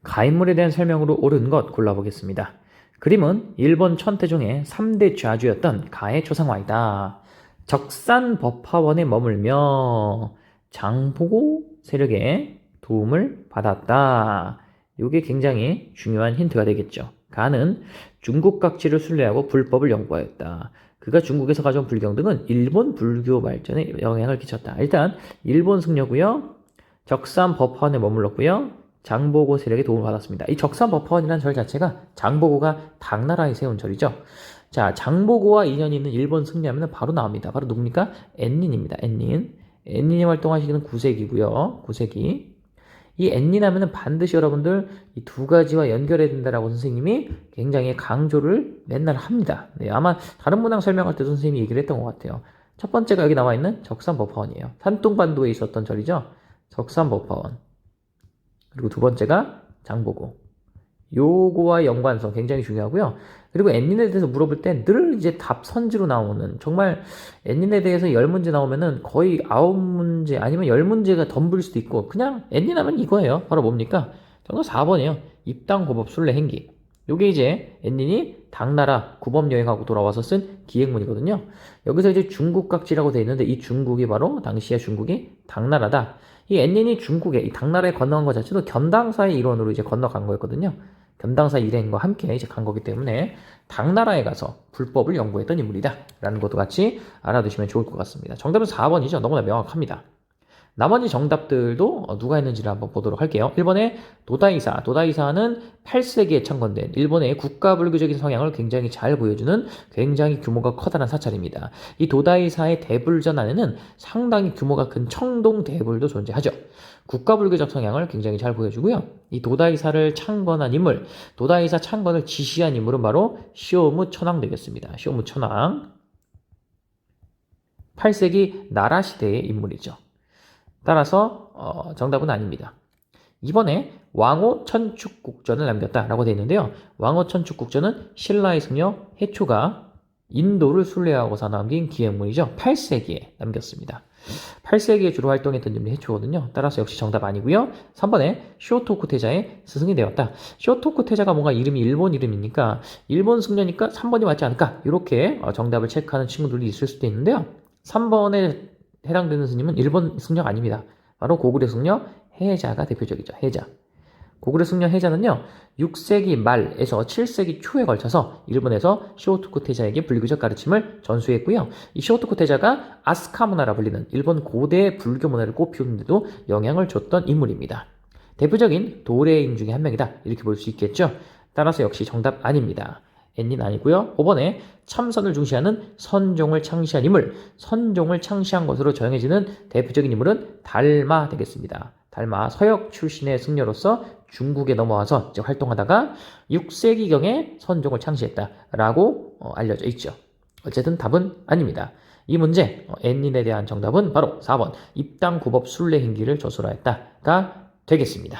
가인물에 대한 설명으로 옳은 것 골라보겠습니다. 그림은 일본 천태종의 3대 좌주였던 가의 초상화이다. 적산 법화원에 머물며 장보고 세력의 도움을 받았다. 이게 굉장히 중요한 힌트가 되겠죠. 가는 중국 각지를 순례하고 불법을 연구하였다. 그가 중국에서 가져온 불경 등은 일본 불교 발전에 영향을 끼쳤다. 일단 일본 승려고요. 적산 법화원에 머물렀고요. 장보고 세력의 도움을 받았습니다. 이 적산 법화원이라는 절 자체가 장보고가 당나라에 세운 절이죠. 자, 장보고와 인연이 있는 일본 승려하면 바로 나옵니다. 바로 누굽니까? 엔닌입니다. 엔닌. 엔닌이 활동하시기는 9세기고요. 9세기. 이 엔닌 하면은 반드시 여러분들 이 두 가지와 연결해야 된다라고 선생님이 굉장히 강조를 맨날 합니다. 네, 아마 다른 문항 설명할 때 선생님이 얘기를 했던 것 같아요. 첫 번째가 여기 나와 있는 적산법화원이에요. 산둥반도에 있었던 절이죠. 적산법화원. 그리고 두 번째가 장보고. 요거와 연관성 굉장히 중요하고요. 그리고 엔닌에 대해서 물어볼 때 늘 이제 답 선지로 나오는, 정말 엔닌에 대해서 10문제 나오면은 거의 9문제 아니면 10문제가 덤빌 수도 있고, 그냥 엔닌 하면 이거예요. 바로 뭡니까? 정답 4번이에요. 입당 고법 순례 행기. 요게 이제 엔닌이 당나라 구법 여행하고 돌아와서 쓴 기행문이거든요. 여기서 이제 중국 각지라고 되어 있는데 이 중국이 바로 당시의 중국이 당나라다. 이 엔닌이 중국에 이 당나라에 건너간 것 자체도 견당사의 일원으로 이제 건너간 거였거든요. 견당사 일행과 함께 이제 간 거기 때문에 당나라에 가서 불법을 연구했던 인물이다 라는 것도 같이 알아두시면 좋을 것 같습니다. 정답은 4번이죠. 너무나 명확합니다. 나머지 정답들도 누가 했는지를 한번 보도록 할게요. 1번에 도다이사. 도다이사는 8세기에 창건된 일본의 국가불교적인 성향을 굉장히 잘 보여주는 굉장히 규모가 커다란 사찰입니다. 이 도다이사의 대불전 안에는 상당히 규모가 큰 청동 대불도 존재하죠. 국가불교적 성향을 굉장히 잘 보여주고요. 이 도다이사를 창건한 인물, 도다이사 창건을 지시한 인물은 바로 시오무 천황 되겠습니다. 시오무 천황. 8세기 나라 시대의 인물이죠. 따라서 정답은 아닙니다. 이번에 왕호 천축국전을 남겼다라고 되어 있는데요. 왕호 천축국전은 신라의 승려 해초가 인도를 순례하고서 남긴 기행문이죠. 8세기에 남겼습니다. 8세기에 주로 활동했던 인물이 해초거든요. 따라서 역시 정답 아니고요. 3번에 쇼토쿠 태자의 스승이 되었다. 쇼토쿠 태자가 뭔가 이름이 일본 이름이니까 일본 승려니까 3번이 맞지 않을까? 이렇게 정답을 체크하는 친구들이 있을 수도 있는데요. 3번에 해당되는 스님은 일본 승려가 아닙니다. 바로 고구려 승려 해자가 대표적이죠. 해자. 고구려 승려 해자는요. 6세기 말에서 7세기 초에 걸쳐서 일본에서 쇼토쿠 태자에게 불교적 가르침을 전수했고요. 이 쇼토쿠 태자가 아스카 문화라 불리는 일본 고대 불교 문화를 꽃피우는 데도 영향을 줬던 인물입니다. 대표적인 도래인 중에 한 명이다. 이렇게 볼 수 있겠죠. 따라서 역시 정답 아닙니다. 엔닌 아니고요. 5번에 참선을 중시하는 선종을 창시한 인물, 선종을 창시한 것으로 정해지는 대표적인 인물은 달마 되겠습니다. 달마, 서역 출신의 승려로서 중국에 넘어와서 이제 활동하다가 6세기경에 선종을 창시했다라고 알려져 있죠. 어쨌든 답은 아닙니다. 이 문제, 엔닌에 대한 정답은 바로 4번 입당 구법 순례 행기를 조술하였다가 되겠습니다.